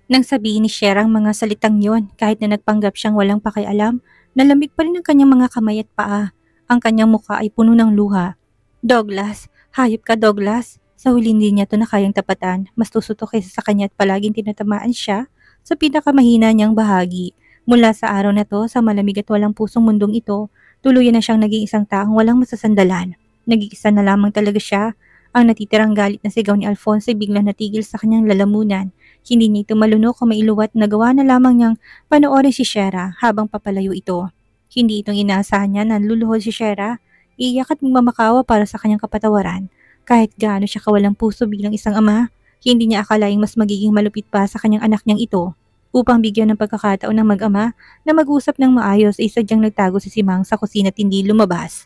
Nang sabihin ni Shera ang mga salitang yon, kahit na nagpanggap siyang walang pakialam, nalamig pa rin ang kanyang mga kamay at paa. Ang kanyang mukha ay puno ng luha. Douglas, hayop ka Douglas. Sa huli hindi niya to na kayang tapatan. Mas tusuto kaysa sa kanya at palaging tinatamaan siya sa pinakamahina niyang bahagi. Mula sa araw na to, sa malamig at walang pusong mundong ito, tuluyan na siyang naging isang taong walang masasandalan. Nag-iisa na lamang talaga siya. Ang natitirang galit na sigaw ni Alfonso ay biglang natigil sa kanyang lalamunan. Hindi niya ito malunok o mailuwat, nagawa na lamang niyang panoorin si Shera habang papalayo ito. Hindi itong inaasahan niya na luluhod si Shera, iiyak at magmamakawa para sa kanyang kapatawaran. Kahit gaano siya kawalang puso bilang isang ama, hindi niya akalaing mas magiging malupit pa sa kanyang anak niyang ito. Upang bigyan ng pagkakataon ng mag-ama na mag-usap ng maayos ay sadyang nagtago si Simang sa kusina at hindi lumabas.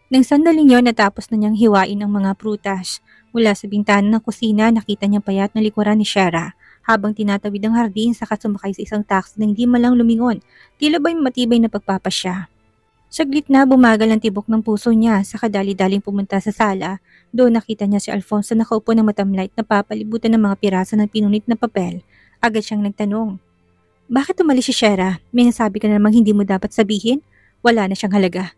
Nang sandaling yon natapos na niyang hiwain ang mga prutas. Mula sa bintana ng kusina nakita niyang payat na likuran ni Shara habang tinatawid ang hardin saka sumakay sa isang taxi nang di malang lumingon. Tila ba'y matibay na pagpapasya. Saglit na bumagal ang tibok ng puso niya saka dali-daling pumunta sa sala. Doon nakita niya si Alfonso nakaupo ng matamlay at napapalibutan ng mga piraso ng pinunit na papel. Agad siyang nagtanong, "Bakit umalis si Shara? May nasabi ka na namang hindi mo dapat sabihin? Wala na siyang halaga.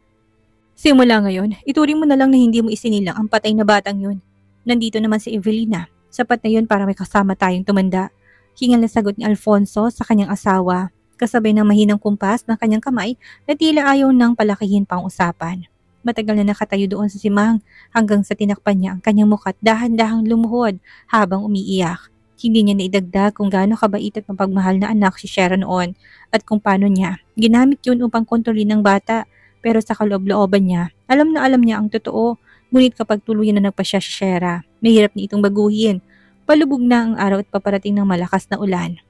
Simula ngayon, ituring mo na lang na hindi mo isinilang ang patay na batang yun. Nandito naman si Evelina. Sapat na yun para may kasama tayong tumanda." Hingal na sagot ni Alfonso sa kanyang asawa, kasabay ng mahinang kumpas ng kanyang kamay na tila ayaw nang palakihin pang usapan. Matagal na nakatayo doon sa simang hanggang sa tinakpan niya ang kanyang mukha at dahan-dahang lumuhod habang umiiyak. Hindi niya naidagdag kung gaano kabait at mapagmahal na anak si Shera noon at kung paano niya ginamit yun upang kontrolin ng bata. Pero sa kaloob-looban niya, alam na alam niya ang totoo. Ngunit kapag tuluyan na nagpasya si Shera, mahirap na itong baguhin. Palubog na ang araw at paparating ng malakas na ulan.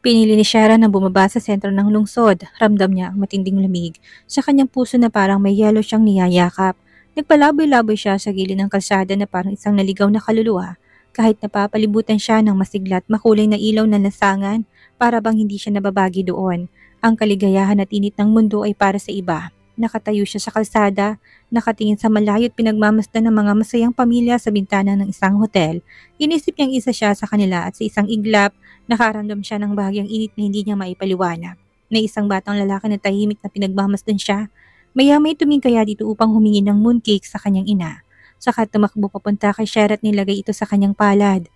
Pinili ni Shera na bumaba sa sentro ng lungsod. Ramdam niya ang matinding lamig sa kanyang puso na parang may yelo siyang niyayakap. Nagpalaboy-laboy siya sa gilid ng kalsada na parang isang naligaw na kaluluwa. Kahit napapalibutan siya ng masigla at makulay na ilaw na lansangan, para bang hindi siya nababagi doon. Ang kaligayahan at init ng mundo ay para sa iba. Nakatayo siya sa kalsada, nakatingin sa malayo at pinagmamasdan ng mga masayang pamilya sa bintana ng isang hotel. Inisip niyang isa siya sa kanila at sa isang iglap, nakaramdam siya ng bahagyang init na hindi niya maipaliwanag. Na isang batang lalaki na tahimik na pinagmamasdan siya. Maya-may tumingkaya dito upang humingi ng mooncake sa kanyang ina. Saka tumakbo papunta kay Shera at nilagay ito sa kanyang palad.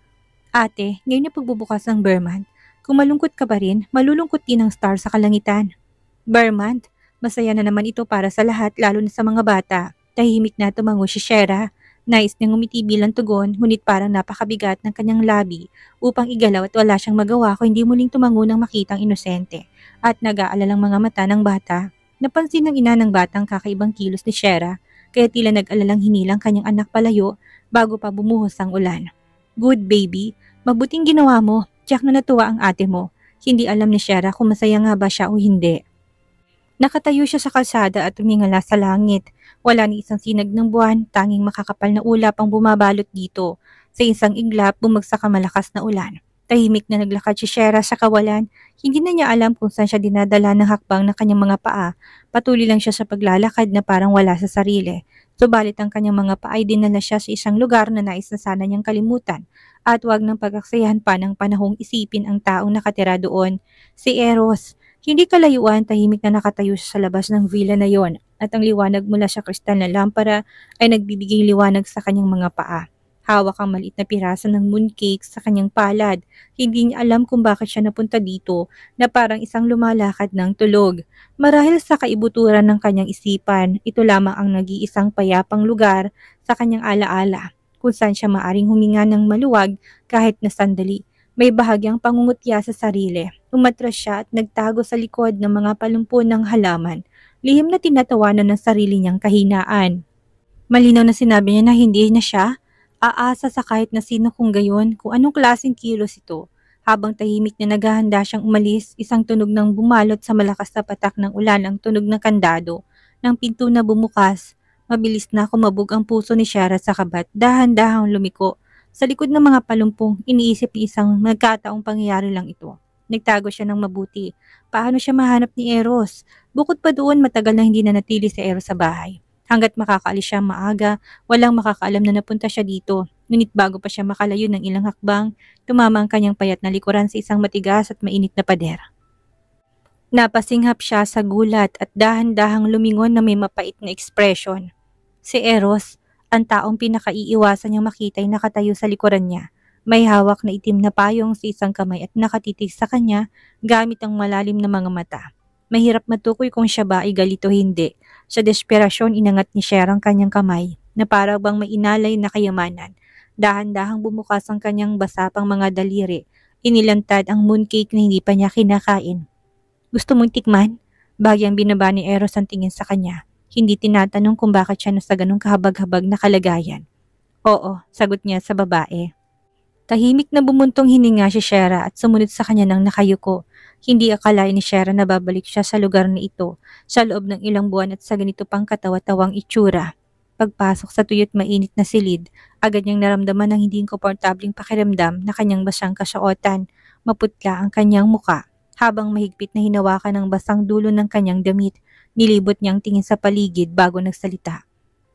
"Ate, ngayon na pagbubukas ng Bermond. Kung malungkot ka pa rin, malulungkot din ang star sa kalangitan." "Bermond? Masaya na naman ito para sa lahat lalo na sa mga bata." Tahimik na tumango si Shera. Nais niyang umiti bilang tugon, ngunit parang napakabigat ng kanyang labi upang igalaw at wala siyang magawa kung hindi muling tumango nang makitang inosente at nag-aalalang mga mata ng bata. Napansin ng ina ng batang kakaibang kilos ni Shera, kaya tila nag-alalang hinilang kanyang anak palayo bago pa bumuhos ang ulan. "Good baby, mabuting ginawa mo. Tiyak na natuwa ang ate mo." Hindi alam ni Shera kung masaya nga ba siya o hindi. Nakatayo siya sa kalsada at tumingala sa langit. Wala ni isang sinag ng buwan, tanging makakapal na ulap ang bumabalot dito. Sa isang iglap, bumagsak ang malakas na ulan. Tahimik na naglakad si Shera sa kawalan. Hindi na niya alam kung saan siya dinadala ng hakbang ng kanyang mga paa. Patuloy lang siya sa paglalakad na parang wala sa sarili. Subalit ang kanyang mga paa ay dinala siya sa isang lugar na nais na sana niyang kalimutan. At wag ng pag-aksayahan pa ng panahong isipin ang taong nakatira doon. Si Eros. Hindi kalayuan, tahimik na nakatayo siya sa labas ng villa na yon at ang liwanag mula sa kristal na lampara ay nagbibigay liwanag sa kanyang mga paa. Hawak ang maliit na piraso ng mooncake sa kanyang palad. Hindi niya alam kung bakit siya napunta dito na parang isang lumalakad ng tulog. Marahil sa kaibuturan ng kanyang isipan, ito lamang ang nag-iisang payapang lugar sa kanyang alaala kung saan siya maaring huminga ng maluwag kahit na sandali. May bahagyang pangungutya sa sarili. Umatras siya at nagtago sa likod ng mga palumpo ng halaman. Lihim na tinatawanan ng sarili niyang kahinaan. Malinaw na sinabi niya na hindi na siya aasa sa kahit na sino kung gayon kung anong klaseng kilos ito. Habang tahimik na naghahanda siyang umalis, isang tunog ng bumalot sa malakas na patak ng ulan ang tunog ng kandado. Nang pinto na bumukas, mabilis na kumabog ang puso ni Shara sa kabat. Dahan-dahang lumiko. Sa likod ng mga palumpong, iniisip ni isang nagkataong pangyayari lang ito. Nagtago siya ng mabuti. Paano siya mahanap ni Eros? Bukod pa doon, matagal na hindi na natili si Eros sa bahay. Hanggat makakaalis siya maaga, walang makakaalam na napunta siya dito. Ngunit bago pa siya makalayo ng ilang hakbang, tumama ang kanyang payat na likuran sa isang matigas at mainit na pader. Napasinghap siya sa gulat at dahan-dahang lumingon na may mapait na ekspresyon. Si Eros, ang taong pinakaiiwasan niyang makita ay nakatayo sa likuran niya. May hawak na itim na payong sa isang kamay at nakatitig sa kanya gamit ang malalim na mga mata. Mahirap matukoy kung siya ba ay galit o hindi. Sa desperasyon, inangat ni Cher ang kanyang kamay na parang bang may inalay na kayamanan. Dahan-dahang bumukas ang kanyang basapang mga daliri. Inilantad ang mooncake na hindi pa niya kinakain. Gusto mong tikman? Bagyang binaba ni Eros ang tingin sa kanya. Hindi tinatanong kung bakit siya nasa ganong kahabag-habag na kalagayan. Oo, sagot niya sa babae. Tahimik na bumuntong hininga si Shera at sumunod sa kanya ng nakayuko. Hindi akalain ni Shera na babalik siya sa lugar na ito sa loob ng ilang buwan at sa ganito pang katawa-tawang itsura. Pagpasok sa tuyo't mainit na silid, agad niyang naramdaman ng hindi komportabling pakiramdam na kanyang basyang kasuotan. Maputla ang kanyang muka. Habang mahigpit na hinawakan ng basang dulo ng kanyang damit, nilibot niyang tingin sa paligid bago nagsalita.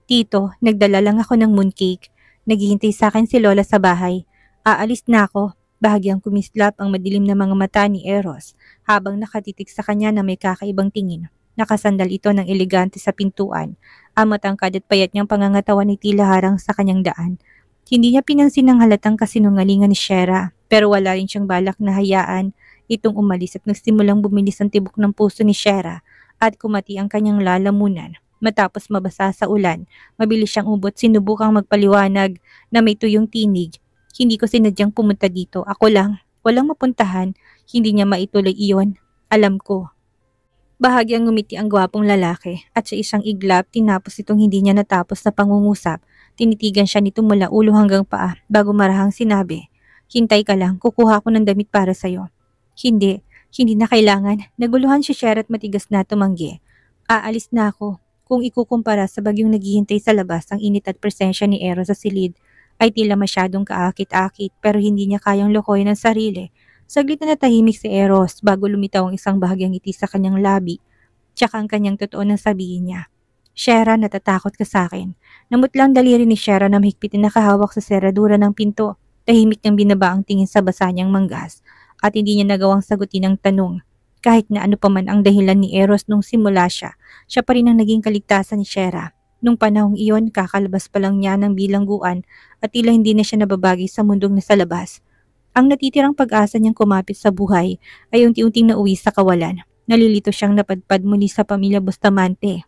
Tito, nagdala lang ako ng mooncake. Naghihintay sa akin si Lola sa bahay. Aalis na ako. Bahagyang kumislap ang madilim na mga mata ni Eros habang nakatitig sa kanya na may kakaibang tingin. Nakasandal ito ng elegante sa pintuan. Ang matangkad at payat niyang pangangatawan ay tila harang sa kanyang daan. Hindi niya pinansin ang halatang kasinungalingan ni Shera, pero wala rin siyang balak na hayaan itong umalis at nagsimulang bumilis ang tibok ng puso ni Shera at kumati ang kanyang lalamunan. Matapos mabasa sa ulan, mabilis siyang ubot sinubukang magpaliwanag na may tuyong tinig. Hindi ko sinadyang pumunta dito, ako lang. Walang mapuntahan, hindi niya maituloy iyon. Alam ko. Bahagyang ngumiti ang gwapong lalaki at sa isang iglap tinapos itong hindi niya natapos na pangungusap. Tinitigan siya nito mula ulo hanggang paa bago marahang sinabi, "Hintay ka lang, kukuha ko ng damit para sa'yo." Hindi na kailangan. Naguluhan si Cher at matigas na tumanggi. Aalis na ako. Kung ikukumpara sa bagyong naghihintay sa labas, ang init at presensya ni Eros sa silid ay tila masyadong kaakit-akit pero hindi niya kayang lokohin ang sarili. Saglit na natahimik si Eros bago lumitaw ang isang bahagyang ngiti sa kanyang labi. Tsaka ang kanyang totoo nang sabihin niya, "Shera, natatakot ka sa akin." Namutlang daliri ni Shera na mahigpit na nakahawak sa seradura ng pinto. Tahimik niyang binaba ang tingin sa basa niyang manggas at hindi niya nagawang sagutin ang tanong. Kahit na ano pa man ang dahilan ni Eros nung simula siya pa rin ang naging kaligtasan ni Shera. Nung panahong iyon, kakalabas pa lang niya ng bilangguan at tila hindi na siya nababagi sa mundong nasa labas. Ang natitirang pag-asa niyang kumapit sa buhay ay unti-unting nauwi sa kawalan. Nalilito siyang napadpad muli sa pamilya Bustamante.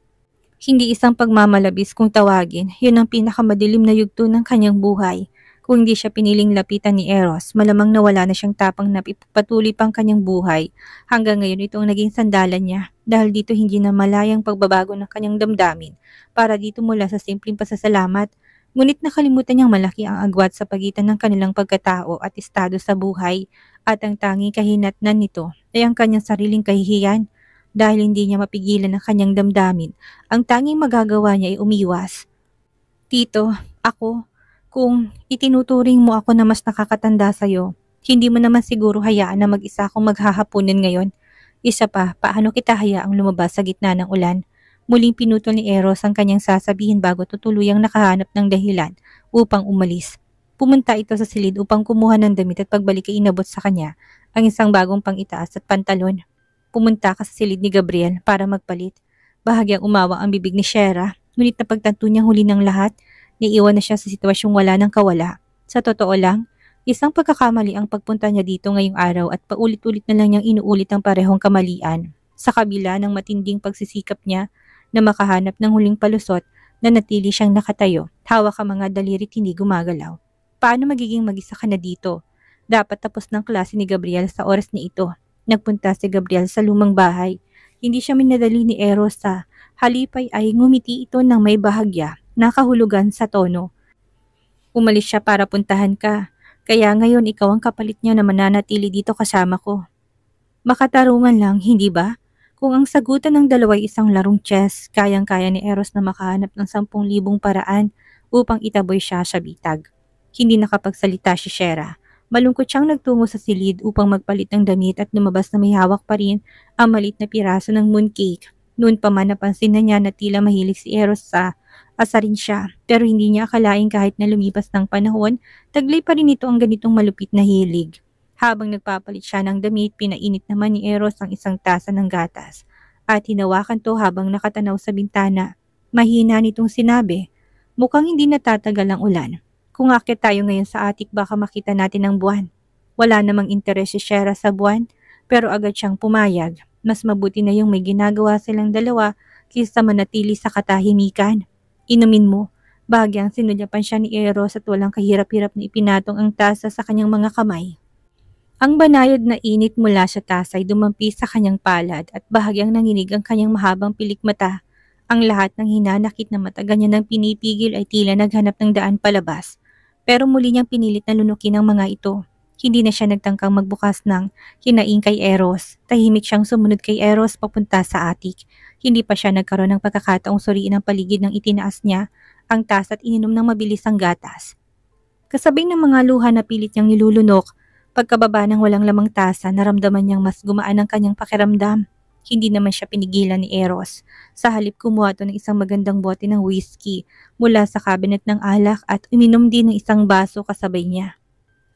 Hindi isang pagmamalabis kung tawagin, yun ang pinakamadilim na yugto ng kanyang buhay. Kung hindi siya piniling lapitan ni Eros, malamang nawala na siyang tapang na ipagpatuloy pang kanyang buhay. Hanggang ngayon ito ang naging sandalan niya dahil dito hindi na malayang pagbabago ng kanyang damdamin para dito mula sa simpleng pasasalamat. Ngunit nakalimutan niyang malaki ang agwat sa pagitan ng kanilang pagkatao at estado sa buhay at ang tanging kahinatnan nito ay ang kanyang sariling kahihiyan. Dahil hindi niya mapigilan ang kanyang damdamin, ang tanging magagawa niya ay umiwas. Tito, kung itinuturing mo ako na mas nakakatanda sa'yo, hindi mo naman siguro hayaan na mag-isa akong maghahaponan ngayon. Isa pa, paano kita hayaang lumabas sa gitna ng ulan? Muling pinutol ni Eros ang kanyang sasabihin bago tutuluyang nakahanap ng dahilan upang umalis. Pumunta ito sa silid upang kumuha ng damit at pagbalik ay inabot sa kanya ang isang bagong pang-itaas at pantalon. Pumunta ka sa silid ni Gabriel para magpalit. Bahagyang umawa ang bibig ni Shera, ngunit napagtanto niyang huli ng lahat, naiiwan na siya sa sitwasyong wala ng kawala. Sa totoo lang, isang pagkakamali ang pagpunta niya dito ngayong araw at paulit-ulit na lang niyang inuulit ang parehong kamalian. Sa kabila ng matinding pagsisikap niya na makahanap ng huling palusot, na natili siyang nakatayo, hawak ang mga dalirit hindi gumagalaw. Paano magiging mag-isa ka na dito? Dapat tapos ng klase ni Gabriel sa oras na ito. Nagpunta si Gabriel sa lumang bahay. Hindi siya minadali ni Eros sa halipay ay ngumiti ito ng may bahagya, nakahulugan sa tono. Umalis siya para puntahan ka, kaya ngayon ikaw ang kapalit niya na mananatili dito kasama ko. Makatarungan lang, hindi ba? Kung ang sagutan ng dalawa ay isang larong chess, kayang-kaya ni Eros na makahanap ng 10,000 paraan upang itaboy siya sa bitag. Hindi nakapagsalita si Shera. Malungkot siyang nagtungo sa silid upang magpalit ng damit at lumabas na may hawak pa rin ang maliit na piraso ng mooncake. Noon pa man napansin na niya na tila mahilig si Eros sa Asarin siya, pero hindi niya akalain kahit na lumipas ng panahon, taglay pa rin ito ang ganitong malupit na hilig. Habang nagpapalit siya ng damit, pinainit naman ni Eros ang isang tasa ng gatas. At hinawakan to habang nakatanaw sa bintana. Mahina nitong sinabi, mukhang hindi natatagal ang ulan. Kung akit tayo ngayon sa atik baka makita natin ang buwan. Wala namang interes si Shera sa buwan, pero agad siyang pumayag. Mas mabuti na yung may ginagawa silang dalawa kaysa manatili sa katahimikan. Inumin mo. Bahagyang sinulyapan siya ni Eros at walang kahirap-hirap na ipinatong ang tasa sa kanyang mga kamay. Ang banayad na init mula sa tasa ay dumampi sa kanyang palad at bahagyang nanginig ang kanyang mahabang pilikmata. Ang lahat ng hinanakit na mata niya nang pinipigil ay tila naghanap ng daan palabas. Pero muli niyang pinilit na lunukin ang mga ito. Hindi na siya nagtangkang magbukas ng hinaing kay Eros. Tahimik siyang sumunod kay Eros papunta sa atik. Hindi pa siya nagkaroon ng pagkakataong suriin ang paligid ng itinaas niya, ang tasa at ininom ng mabilis ang gatas. Kasabing ng mga luha na pilit niyang nilulunok, pagkababa ng walang lamang tasa, naramdaman niyang mas gumaan ang kanyang pakiramdam. Hindi naman siya pinigilan ni Eros. Sa halip kumuha ito ng isang magandang bote ng whiskey mula sa cabinet ng alak at uminom din ng isang baso kasabay niya.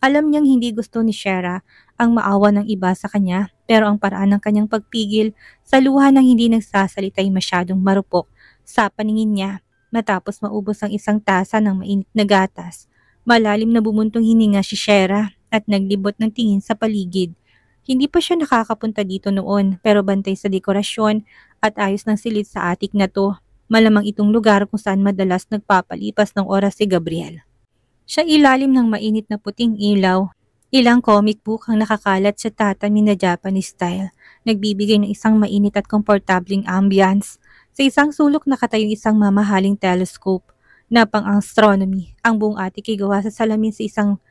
Alam niyang hindi gusto ni Shera ang maawa ng iba sa kanya, pero ang paraan ng kanyang pagpigil sa luha ng hindi nagsasalita ay masyadong marupok sa paningin niya. Matapos maubos ang isang tasa ng mainit na gatas, malalim na bumuntong hininga si Shera at naglibot ng tingin sa paligid. Hindi pa siya nakakapunta dito noon, pero bantay sa dekorasyon at ayos ng silid sa atik na to. Malamang itong lugar kung saan madalas nagpapalipas ng oras si Gabriel. Sa ilalim ng mainit na puting ilaw, ilang comic book ang nakakalat sa tatami na Japanese style, nagbibigay ng isang mainit at komportabling ambience. Sa isang sulok nakatayong isang mamahaling telescope na pang-astronomy. Ang buong atik ay gawa sa salamin sa isang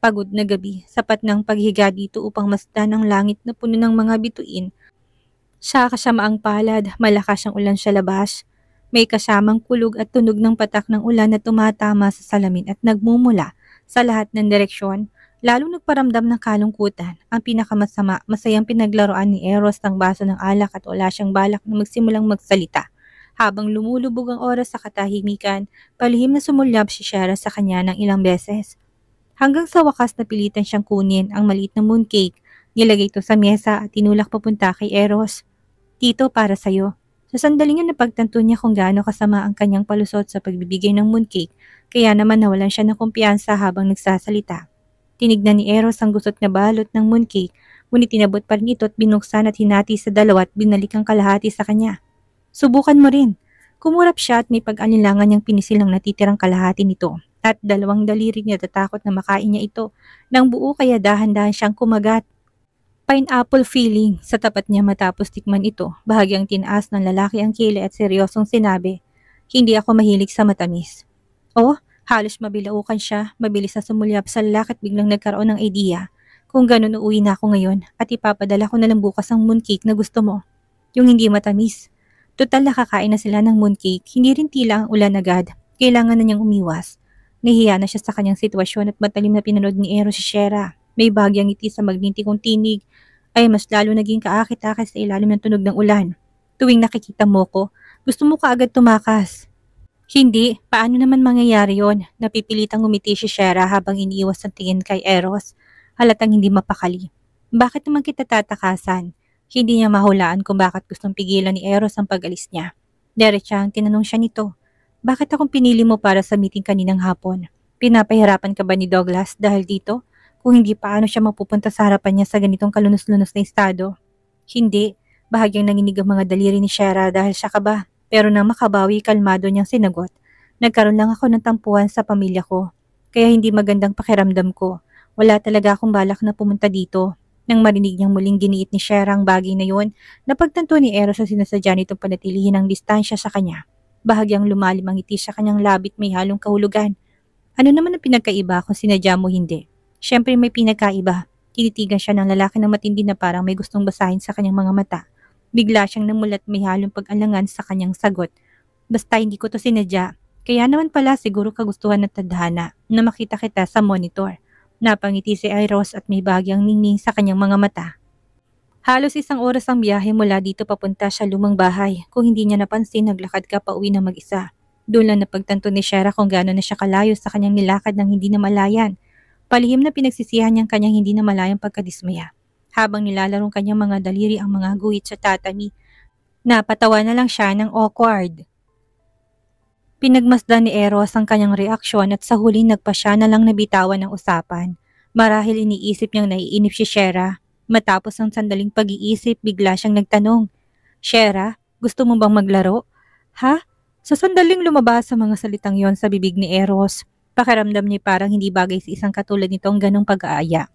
pagod na gabi, sapat ng paghiga dito upang masdan ang langit na puno ng mga bituin. Sa kasamaang palad, malakas ang ulan sa labas. May kasamang kulog at tunog ng patak ng ulan na tumatama sa salamin at nagmumula sa lahat ng direksyon. Lalong nagparamdam ng kalungkutan. Ang pinakamasama, masayang pinaglaruan ni Eros ng baso ng alak at wala siyang balak na magsimulang magsalita. Habang lumulubog ang oras sa katahimikan, palihim na sumulyab si Shera sa kanya ng ilang beses. Hanggang sa wakas napilitan siyang kunin ang maliit na mooncake. Nilagay ito sa mesa at tinulak papunta kay Eros. Tito, para sa'yo. Sa sandaling yun napagtanto niya kung gaano kasama ang kanyang palusot sa pagbibigay ng mooncake, kaya naman nawalan siya ng kumpiyansa habang nagsasalita. Tinignan ni Eros ang gusot na balot ng mooncake, ngunit tinabot pa rin ito at binuksan at hinati sa dalawa at binalik ang kalahati sa kanya. Subukan mo rin. Kumurap siya at may pag-alinlangan niyang pinisil ang natitirang kalahati nito, at dalawang daliri niya tatakot na makain niya ito ng buo kaya dahan-dahan siyang kumagat. Pineapple feeling sa tapat niya matapos tikman ito. Bahagyang tinaas ng lalaki ang kili at seryosong sinabi, hindi ako mahilig sa matamis. Oh, halos mabilaukan siya, mabilis na sumulyap sa lalaki at biglang nagkaroon ng idea. Kung ganun uuwi na ako ngayon at ipapadala ko na lang bukas ang mooncake na gusto mo. Yung hindi matamis. Total nakakain na sila ng mooncake, hindi rin tila ang ulan agad. Kailangan na niyang umiwas. Nahiya na siya sa kanyang sitwasyon at matalim na pinanood ni Eros si Shera. May bahagyang ngiti sa magnintikong tinig ay mas lalo naging kaakit-akit sa ilalim ng tunog ng ulan. Tuwing nakikita mo ko, gusto mo kaagad tumakas. Hindi, paano naman mangyayari yon? Napipilitang ngumiti si Shera habang iniiwas ang tingin kay Eros. Halatang hindi mapakali. Bakit naman kita tatakasan? Hindi niya mahulaan kung bakit gustong pigilan ni Eros ang pag-alis niya. Diretsang tinanong siya nito, bakit akong pinili mo para sa meeting kaninang hapon? Pinapahirapan ka ba ni Douglas dahil dito? Kung hindi, paano siya mapupunta sa harapan niya sa ganitong kalunos-lunos na estado? Hindi, bahagyang nanginig ang mga daliri ni Shera dahil siya kaba. Pero nang makabawi, kalmado niyang sinagot. Nagkaroon lang ako ng tampuhan sa pamilya ko. Kaya hindi magandang pakiramdam ko. Wala talaga akong balak na pumunta dito. Nang marinig niyang muling giniit ni Shera ang bagay na yun, napagtanto ni Eros sa sinasadya nitong panatilihin ang distansya sa kanya. Bahagyang lumalim ang ngiti sa kanyang labit may halong kahulugan. Ano naman ang pinagkaiba kung sinadya mo hindi? Siyempre may pinagkaiba. Tinitigan siya ng lalaki ng matindi na parang may gustong basahin sa kanyang mga mata. Bigla siyang namulat may halong pag-alangan sa kanyang sagot. Basta hindi ko to sinadya. Kaya naman pala siguro kagustuhan ng tadhana na makita kita sa monitor. Napangiti si Eros at may bahagyang ningning sa kanyang mga mata. Halos isang oras ang biyahe mula dito papunta sa lumang bahay. Kung hindi niya napansin, naglakad ka pa uwi na mag-isa. Doon lang napagtanto ni Shera kung gaano na siya kalayo sa kanyang nilakad ng hindi namalayan. Palihim na pinagsisihan niyang kanyang hindi namalayang pagkadismaya. Habang nilalarong kanyang mga daliri ang mga guhit sa tatami, napatawa na lang siya ng awkward. Pinagmasdan ni Eros ang kanyang reaksyon at sa huli nagpa siya na lang nabitawan ng usapan. Marahil iniisip niyang naiinip si Shera. Matapos ang sandaling pag-iisip, bigla siyang nagtanong, "Shera, gusto mo bang maglaro?" "Ha?" Sa sandaling lumabas sa mga salitang yon sa bibig ni Eros, pakiramdam niya parang hindi bagay sa isang katulad nito ang ganong pag-aaya.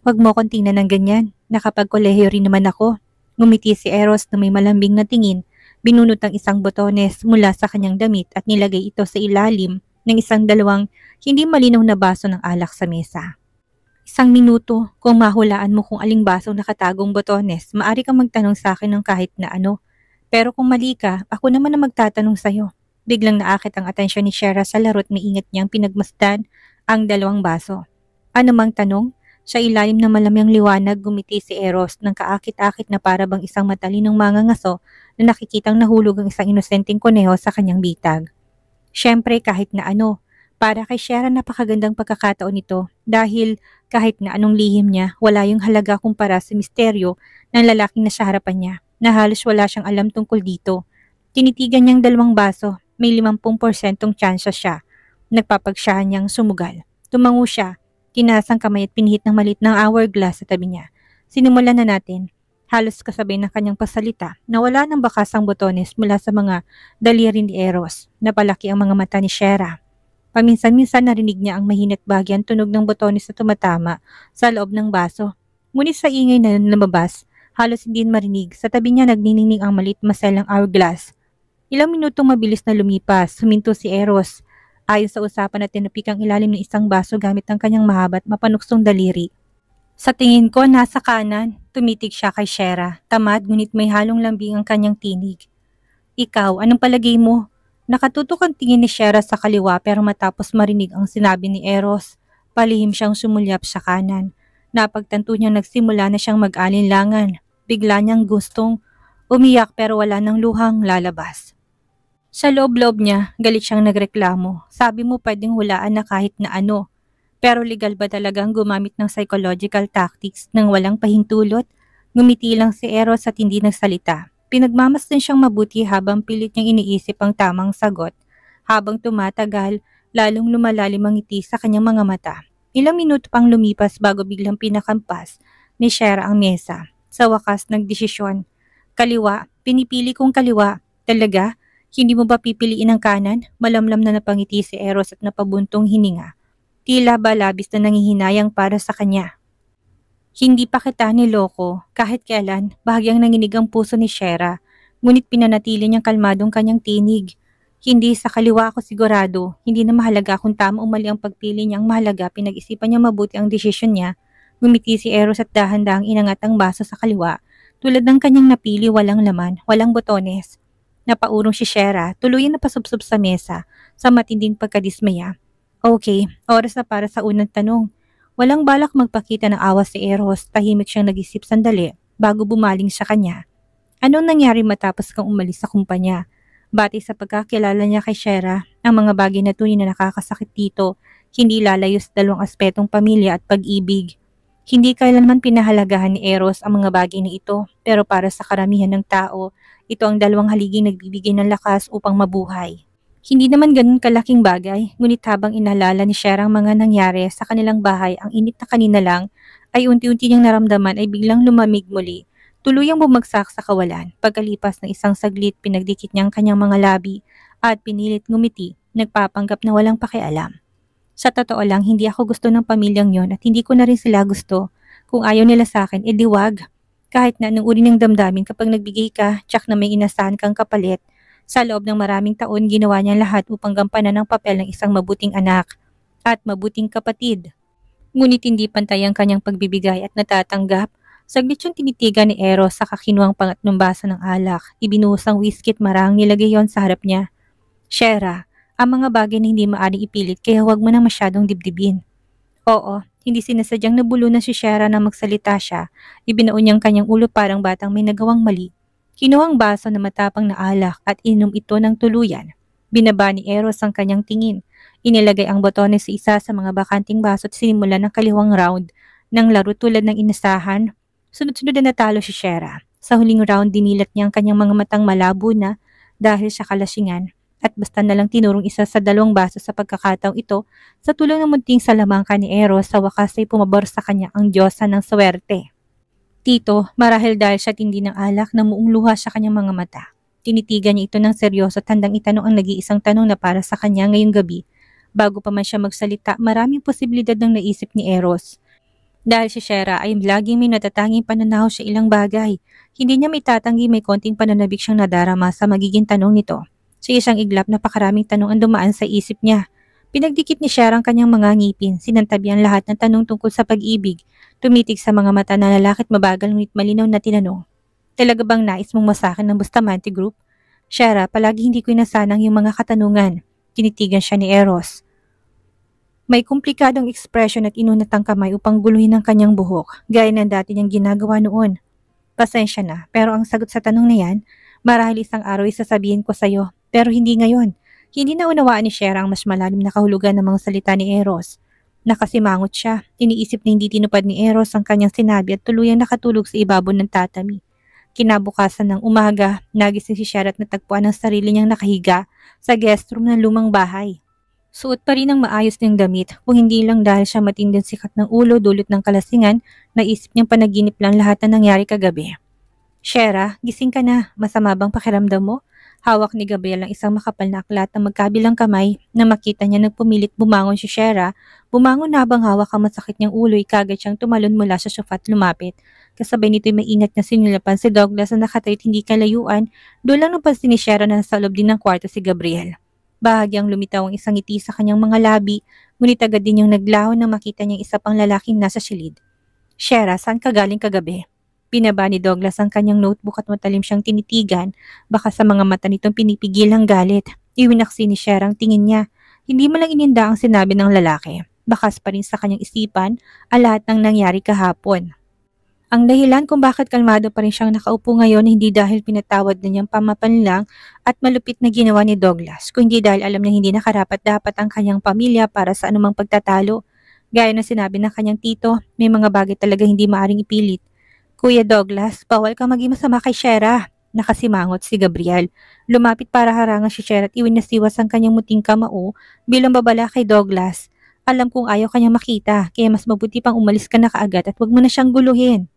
"Huwag mo akong tingnan ng ganyan. Nakapag-kolehiyo rin naman ako." Ngumiti si Eros na may malambing na tingin. Binunot ang isang botones mula sa kanyang damit at nilagay ito sa ilalim ng isang dalawang hindi malinaw na baso ng alak sa mesa. "Isang minuto, kung mahulaan mo kung aling basong nakatagong botones, maaari kang magtanong sa akin ng kahit na ano. Pero kung mali ka, ako naman na magtatanong sa'yo." Biglang naakit ang atensyon ni Shera sa laro't may ingat niyang pinagmasdan ang dalawang baso. "Ano mang tanong?" Sa ilalim ng malamyang liwanag, gumiti si Eros ng kaakit-akit na para bang isang matalinong mangangaso na nakikitang nahulog ang isang inosenteng kuneho sa kanyang bitag. Siyempre kahit na ano, para kay Shera napakagandang pagkakataon ito dahil kahit na anong lihim niya, wala yung halaga kumpara sa misteryo ng lalaking nasa harapan niya na halos wala siyang alam tungkol dito. Tinitigan niyang dalawang baso, may 50% tsansa siya. Nagpapagsyahan niyang sumugal. Tumango siya. Tinaas ang kamay at pinihit ng maliit ng hourglass sa tabi niya. "Sinimulan na natin." Halos kasabay ng kanyang pasalita, nawala ng bakas ang botones mula sa mga daliri ni Eros. Napalaki ang mga mata ni Shera. Paminsan-minsan narinig niya ang mahinat bagyang tunog ng botones na tumatama sa loob ng baso. Ngunit sa ingay na lumabas, halos hindi marinig. Sa tabi niya nagniningning ang maliit maselang hourglass. Ilang minutong mabilis na lumipas, huminto si Eros. Ayon sa usapan at tinapik ang ilalim ng isang baso gamit ang kanyang mahaba at mapanuksong daliri. "Sa tingin ko, nasa kanan." Tumitig siya kay Shera. Tamad ngunit may halong lambing ang kanyang tinig. "Ikaw, anong palagay mo?" Nakatutok ang tingin ni Shera sa kaliwa pero matapos marinig ang sinabi ni Eros, palihim siyang sumulyap sa kanan. Napagtanto niyang nagsimula na siyang mag-alinlangan. Bigla niyang gustong umiyak pero wala nang luhang lalabas. Sa loob-loob niya, galit siyang nagreklamo. "Sabi mo pwedeng hulaan na kahit na ano. Pero legal ba talagang gumamit ng psychological tactics nang walang pahintulot?" Ngumiti lang si Eros at hindi nagsalita. Pinagmamasdan siyang mabuti habang pilit niyang iniisip ang tamang sagot. Habang tumatagal, lalong lumalalim ang ngiti sa kanyang mga mata. Ilang minuto pang lumipas bago biglang pinakampas ni Shera ang mesa. Sa wakas, nagdesisyon. "Kaliwa, pinipili kong kaliwa." "Talaga? Hindi mo ba pipiliin ang kanan?" Malamlam na napangiti si Eros at napabuntong hininga. Tila ba labis na nangihinayang para sa kanya. "Hindi pa kita niloko." Kahit kailan, bahagyang nanginig ang puso ni Shera, ngunit pinanatili niyang kalmadong kanyang tinig. "Hindi sa kaliwa ako sigurado. Hindi na mahalaga kung tama o mali ang pagpili niya. Ang mahalaga, pinag-isipan niya mabuti ang desisyon niya." Ngumiti si Eros at dahan-dahang inangat ang baso sa kaliwa. Tulad ng kanyang napili, walang laman, walang botones. Napaurong si Shera, tuluyan na pasubsob sa mesa, sa matinding pagkadismaya. "Okay, oras na para sa unang tanong." Walang balak magpakita ng awa si Eros, tahimik siyang nag-isip sandali bago bumaling sa kanya. "Anong nangyari matapos kang umalis sa kumpanya?" Batay sa pagkakilala niya kay Shera, ang mga bagay na tunay na nakakasakit dito, hindi lalayo sa dalawang aspetong pamilya at pag-ibig. Hindi kailanman pinahalagahan ni Eros ang mga bagay na ito, pero para sa karamihan ng tao, ito ang dalawang haliging nagbibigay ng lakas upang mabuhay. Hindi naman ganun kalaking bagay, ngunit habang inalala ni Shera ang mga nangyari sa kanilang bahay, ang init na kanina lang ay unti-unti niyang naramdaman ay biglang lumamig muli. Tuluyang bumagsak sa kawalan. Pagkalipas ng isang saglit, pinagdikit niya ang kanyang mga labi at pinilit ngumiti, nagpapanggap na walang pakialam. "Sa totoo lang, hindi ako gusto ng pamilyang yon at hindi ko na rin sila gusto. Kung ayaw nila sa akin, edi wag. Kahit na anong uri ng damdamin kapag nagbigay ka, tsak na may inasahan kang kapalit." Sa loob ng maraming taon, ginawa niya lahat upang gampanan ang papel ng isang mabuting anak at mabuting kapatid. Ngunit hindi pantay ang kanyang pagbibigay at natatanggap. Saglit siyang tinitigan ni Eros sa kinuhang pangatlong baso ng alak. Ibinuhos ang whiskey at marahang nilagay yon sa harap niya. "Shera, ang mga bagay na hindi maaaring ipilit kaya huwag mo na masyadong dibdibin." "Oo." Hindi sinasadyang nabulunan si Shera na magsalita siya. Ibinaon niyang kanyang ulo parang batang may nagawang mali. Kinuhang baso na matapang na alak at inom ito ng tuluyan. Binaba ni Eros ang kanyang tingin. Inilagay ang botones sa isa sa mga bakanting baso at sinimulan ng kaliwang round ng laro tulad ng inasahan. Sunod-sunod na natalo si Shera. Sa huling round, dinilat niya ang kanyang mga matang malabo na dahil sa kalasingan at basta na lang tinurong isa sa 2 baso sa pagkakataong ito sa tulong ng munting salamangka ni Eros sa wakas ay pumabor sa kanya ang diyosa ng swerte. Tito, marahil dahil siya tindi ng alak na muong luha sa kanyang mga mata. Tinitigan niya ito ng seryoso at handang itanong ang nag-iisang tanong na para sa kanya ngayong gabi. Bago pa man siya magsalita, maraming posibilidad ng naisip ni Eros. Dahil si Shera ay laging may natatanging pananaw sa ilang bagay, hindi niya maitatanggi may konting pananabik siyang nadarama sa magiging tanong nito. Sa isang iglap, napakaraming tanong ang dumaan sa isip niya. Pinagdikit ni Shera ang kanyang mga ngipin, sinantabi ang lahat ng tanong tungkol sa pag-ibig, tumitig sa mga mata na lalaki at mabagal ngunit malinaw na tinanong. Talaga bang nais mong masakin ng Bustamante Group? Shera, palagi hindi ko inasanang yung mga katanungan. Tinitigan siya ni Eros. May komplikadong ekspresyon at inunat ang kamay upang guluhin ang kanyang buhok, gaya ng dati niyang ginagawa noon. Pasensya na, pero ang sagot sa tanong na yan, marahil isang araw isasabihin ko sa'yo, pero hindi ngayon. Hindi na unawaan ni Shera ang mas malalim na kahulugan ng mga salita ni Eros. Nakasimangot siya, iniisip na hindi tinupad ni Eros ang kanyang sinabi at tuluyang nakatulog sa ibabaw ng tatami. Kinabukasan ng umaga, nagising si Shera at natagpuan ang sarili niyang nakahiga sa guest room ng lumang bahay. Suot pa rin ang maayos niyang damit, kung hindi lang dahil siya matinding sikat ng ulo dulot ng kalasingan, naisip niyang panaginip lang lahat na nangyari kagabi. Shera, gising ka na, masama bang pakiramdam mo? Hawak ni Gabriel ang isang makapal na aklat ng magkabilang kamay na makita niya nagpumilit bumangon si Shera. Bumangon na habang hawak ang masakit niyang ulo, kagad siyang tumalon mula sa sofa at lumapit. Kasabay nito'y maingat na sinilapan si Douglas na nakatayot hindi kalayuan, doon lang napansin ni Shera na nasa loob din ng kwarto si Gabriel. Bahagyang lumitaw ang isang ngiti sa kanyang mga labi, ngunit agad din yung naglaho nang makita niyang isa pang lalaking nasa silid. Shera, saan ka galing kagabi? Binaba ni Douglas ang kanyang notebook at matalim siyang tinitigan, baka sa mga mata nitong pinipigil ang galit. Iwinaksi ni Shera ang tingin niya. Hindi mo lang ininda ang sinabi ng lalaki. Bakas pa rin sa kanyang isipan ang lahat ng nangyari kahapon. Ang dahilan kung bakit kalmado pa rin siyang nakaupo ngayon hindi dahil pinatawad na niyang pamapanlang at malupit na ginawa ni Douglas, kundi dahil alam niya hindi nakarapat-dapat ang kanyang pamilya para sa anumang pagtatalo. Gaya ng sinabi ng kanyang tito, may mga bagay talaga hindi maaring ipilit. Kuya Douglas, bawal ka maging masama kay Shera. Nakasimangot si Gabriel. Lumapit para harangan si Shera at iwinasiwas ang kanyang muting kamao bilang babala kay Douglas. Alam kong ayaw kanyang makita, kaya mas mabuti pang umalis ka na kaagad at huwag mo na siyang guluhin.